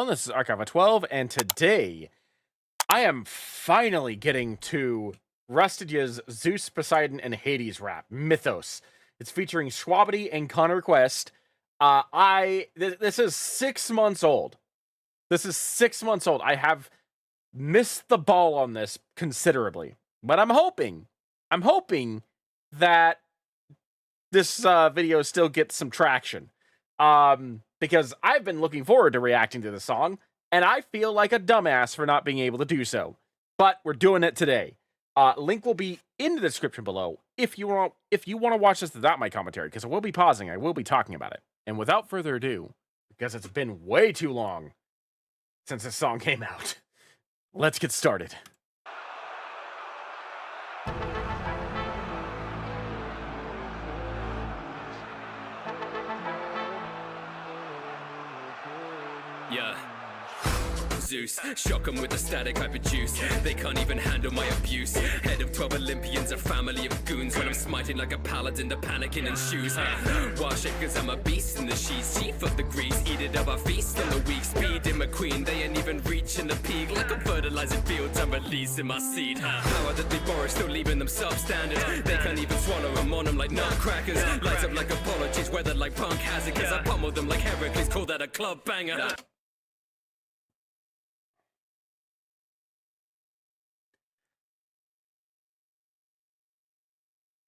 everyone. This is Archive of 12, and today I am finally getting to Rustage's Zeus, Poseidon, and Hades rap, Mythos. It's featuring Shwabadi and Connor Quest. This is 6 months old. This is 6 months old. I have missed the ball on this considerably, but I'm hoping that this video still gets some traction. Because I've been looking forward to reacting to the song, and I feel like a dumbass for not being able to do so. But we're doing it today. Link will be in the description below if you want to watch this without my commentary, because I will be pausing. I will be talking about it. And without further ado, because it's been way too long since this song came out, let's get started. Yeah. Zeus, shock 'em with the static I produce. They can't even handle my abuse. Head of 12 Olympians, a family of goons. When I'm smiting like a paladin, the panicking ensues. Wash it cause I'm a beast in the sheets. Chief of the grease, eat it up, I feast on the weak. Speed in McQueen, they ain't even reaching the peak. Like I'm fertilizing fields, I'm releasing my seed. Power that they borrow, still leaving them substandard. They can't even swallow them on them like nutcrackers. Lights up like apologies, weather like punk hazard. Cause I pummel them like Heracles, call that a club banger.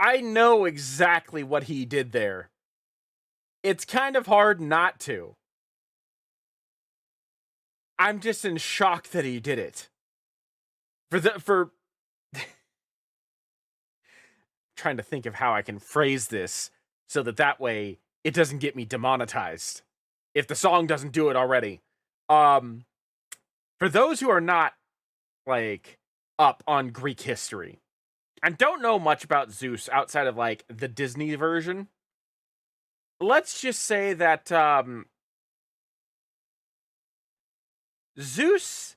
I know exactly what he did there. It's kind of hard not to. I'm just in shock that he did it. Trying to think of how I can phrase this so that way it doesn't get me demonetized. If the song doesn't do it already. For those who are not, like, up on Greek history, I don't know much about Zeus outside of, like, the Disney version. Let's just say that, Zeus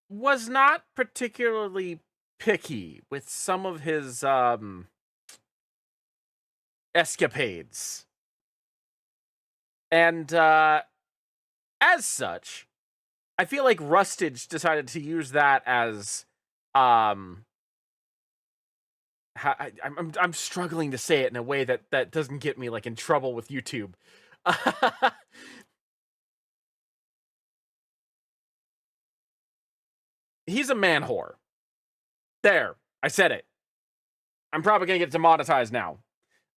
was not particularly picky with some of his, escapades. And, as such, I feel like Rustage decided to use that as, I'm struggling to say it in a way that doesn't get me, like, in trouble with YouTube. He's a man whore. There, I said it. I'm probably gonna get demonetized now.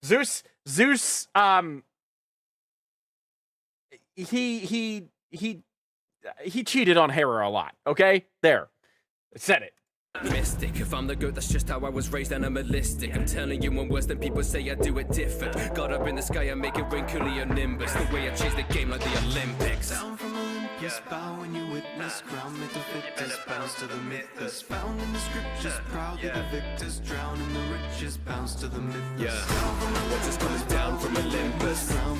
Zeus, he cheated on Hera a lot. Okay, there, I said it. Mystic, if I'm the goat, that's just how I was raised animalistic. I'm telling you, I'm worse than people say, I do it different. God up in the sky, I make it rain, Nimbus. The way I chase the game like the Olympics. Down from Olympus, bow when you witness. Crown mythos bounce to the mythos. Found in the scriptures, proudly the victors. Drown in the riches, bounce to the mythos. Yeah, what's just coming down from Olympus? Now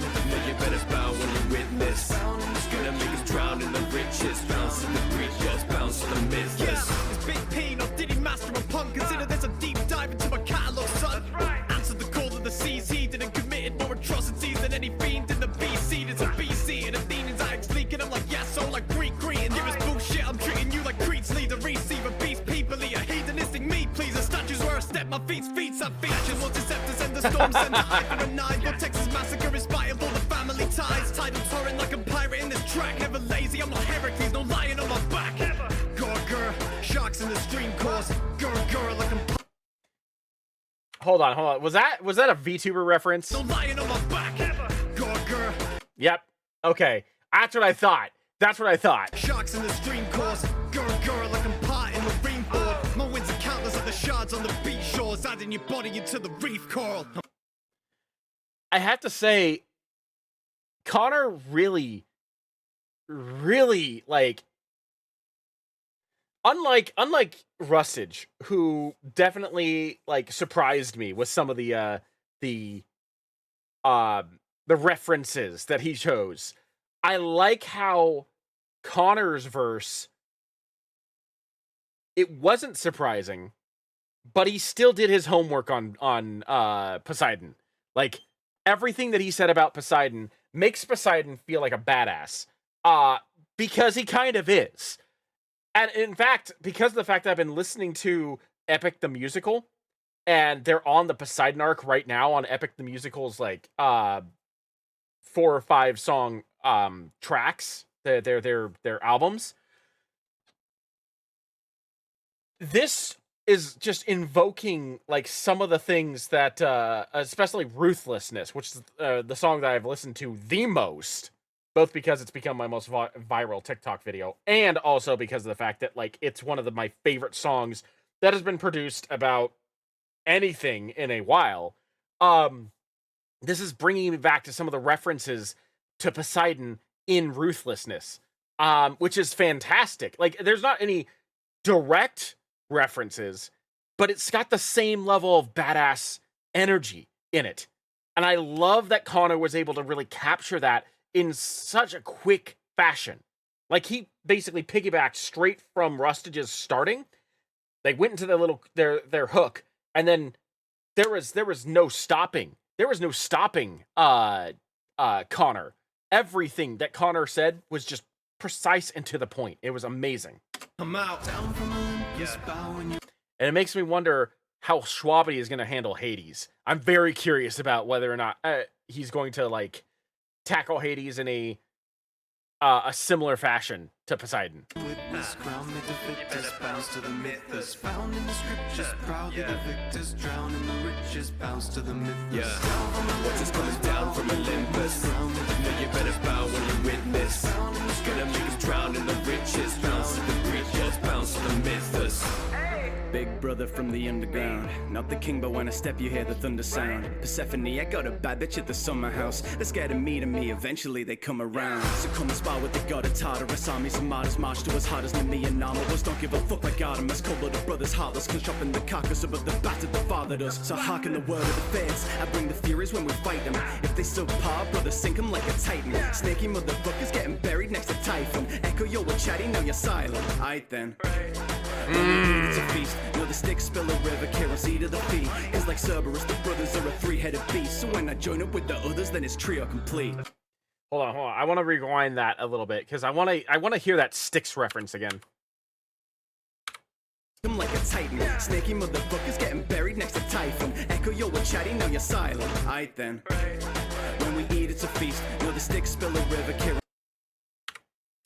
you better bow when you witness. It's gonna make us drown in the riches. Bounce to the Greek gods, bounce to the mythos. Yeah, it's Big P, not did he master a pun? Consider this a deep dive into my catalogue, son. That's right. Answered the call of the seas, he didn't committed more atrocities than any fiend in the BC. There's a BC and Athenians acts leaking. I'm like, yeah, so like Greek greeting. Give us bullshit, I'm treating you like Crete's leader. Receiver beast, people eater, hedonistic me, please. The statues where I step, my feet are features. What's deceptors and the storm send high for a nine. Your Texas massacre is spite of all the family ties. Tidal torrent like a pirate in this track. Never lazy, I'm not Heracles, no lying on my back. Grr, sharks in the stream course. Grr, like I'm. Hold on. Was that a VTuber reference? No lying on my back. Grr. Yep. Okay. That's what I thought. Sharks in the stream course. Grr, like I'm part in the marine board. My wins are countless like the shards on the beach shores. Adding your body into the reef coral. I have to say, Connor really, like, unlike Rustage, who definitely, like, surprised me with some of the references that he chose. I like how Connor's verse, it wasn't surprising, but he still did his homework on Poseidon. Like, everything that he said about Poseidon makes Poseidon feel like a badass. because he kind of is. And in fact, because of the fact that I've been listening to Epic the Musical, and they're on the Poseidon arc right now on Epic the Musical's like 4 or 5 song tracks, their albums. This is just invoking like some of the things that especially Ruthlessness, which is the song that I've listened to the most, both because it's become my most viral TikTok video, and also because of the fact that like it's one of my favorite songs that has been produced about anything in a while. This is bringing me back to some of the references to Poseidon in Ruthlessness, which is fantastic. Like, there's not any direct references, but it's got the same level of badass energy in it. And I love that Connor was able to really capture that in such a quick fashion. Like, he basically piggybacked straight from Rustage's starting. They went into their hook, and then there was no stopping. There was no stopping Connor. Everything that Connor said was just precise and to the point. It was amazing. I'm out. And it makes me wonder how Shwabadi is going to handle Hades. I'm very curious about whether or not he's going to like tackle Hades in a similar fashion to Poseidon. Witness, crown made the fittest, bounce to the mythos. Found in the scriptures, proudly the victors, drown in the riches, bounce to the mythos. What's just coming down from Olympus? Know you better bow when you witness. Gonna make us drown in the riches. Bounce to the riches, bounce to the mythos. Big brother from the underground. Not the king, but when I step you hear the thunder sound. Persephone, I got a bad bitch at the summer house. They're scared of me, eventually they come around. So come and spar with the god of Tartarus. Armies and martyrs march to as hard as me and Armorus. Don't give a fuck like Artemis. Cold-blooded brothers heartless, constructing the carcass above the battered the father does. So hearken the word of the fates. I bring the furies when we fight them. If they subpar, brother, sink them like a titan. Snaky motherfuckers getting buried next to Typhon. Echo, you're a chatty, now you're silent. Aight then. It's a feast. Know the sticks spill a river, kerosene to the feet. Cause like Cerberus, the brothers are a 3-headed beast. So when I join up with the others, then it's trio complete. Hold on. I want to rewind that a little bit because I want to hear that Styx reference again. I'm like a titan. Snaky motherfuckers getting buried next to Typhon. Echo, you're a chatty, now you're silent. Aight then. When we eat, it's a feast. Know the sticks spill a river, kerosene.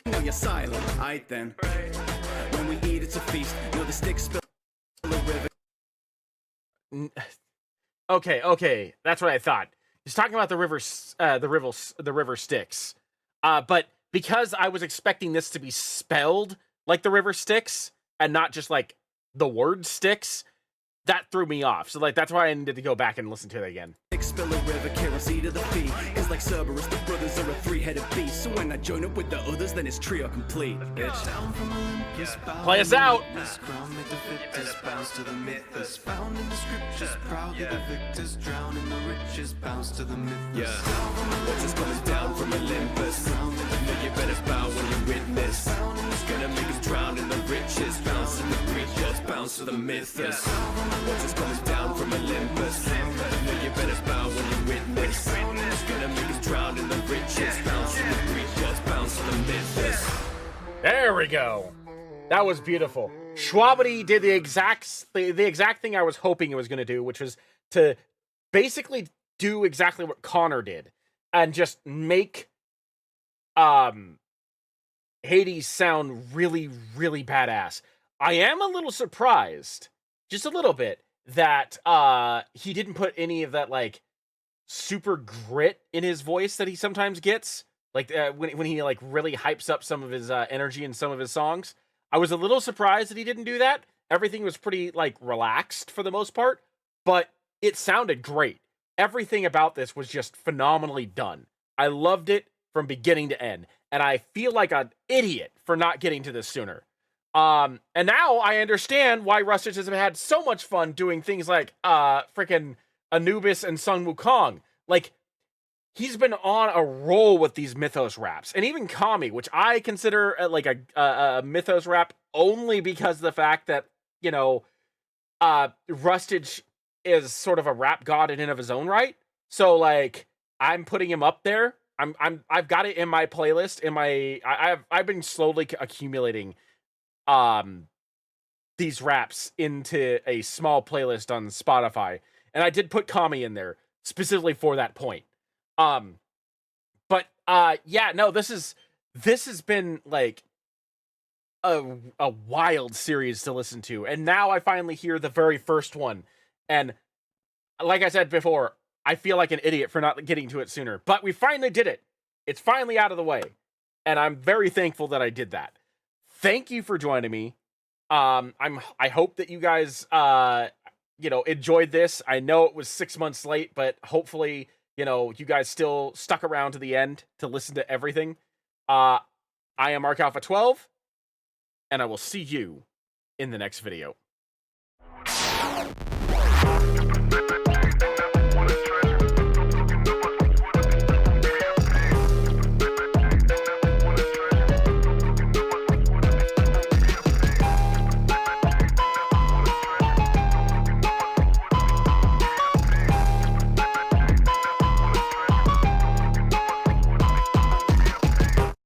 Now you're silent. Aight then. When we eat, it's a feast. Know the sticks spill a river. Okay, that's what I thought. He's talking about the river Styx. But because I was expecting this to be spelled like the river Styx and not just like the word Styx, that threw me off. So like that's why I needed to go back and listen to it again. Spill a river, kerosene to the feet. Cause like Cerberus, the brothers are a 3-headed beast. So when I join up with the others, then it's trio complete. Bitch. Play us out. Crown made the fittest, bounce to the mythos. Found in the scriptures, proudly the victors, drown in the riches, bounce to the mythos. What's just coming down from Olympus? Know you better bow when you witness. Gonna make us drown in the riches. Bounce to the riches, bounce to the mythos. What's just coming down from Olympus? Know you better bow when you witness. Gonna make us drown in the riches. Bounce to the riches, bounce to the mythos. There we go. That was beautiful. Shwabadi did the exact thing I was hoping it was going to do, which was to basically do exactly what Connor did and just make Hades sound really, really badass. I am a little surprised, just a little bit, that he didn't put any of that like super grit in his voice that he sometimes gets. Like when he like really hypes up some of his energy in some of his songs. I was a little surprised that he didn't do that. Everything was pretty like relaxed for the most part, but it sounded great. Everything about this was just phenomenally done. I loved it from beginning to end, and I feel like an idiot for not getting to this sooner. And now I understand why Rustage has had so much fun doing things like freaking Anubis and Sun Wukong. Like, he's been on a roll with these Mythos raps, and even Kami, which I consider like a Mythos rap only because of the fact that, you know, Rustage is sort of a rap god in and of his own right. So like, I'm putting him up there I've got it in my playlist in my I've been slowly accumulating these raps into a small playlist on Spotify, and I did put Kami in there specifically for that point. But yeah, no, this has been like a wild series to listen to, and now I finally hear the very first one, and like I said before, I feel like an idiot for not getting to it sooner, but we finally did it. It's finally out of the way, and I'm very thankful that I did that. Thank you for joining me. I hope that you guys enjoyed this. I know it was 6 months late, but hopefully, you guys still stuck around to the end to listen to everything. I am Mark Alpha 12, and I will see you in the next video.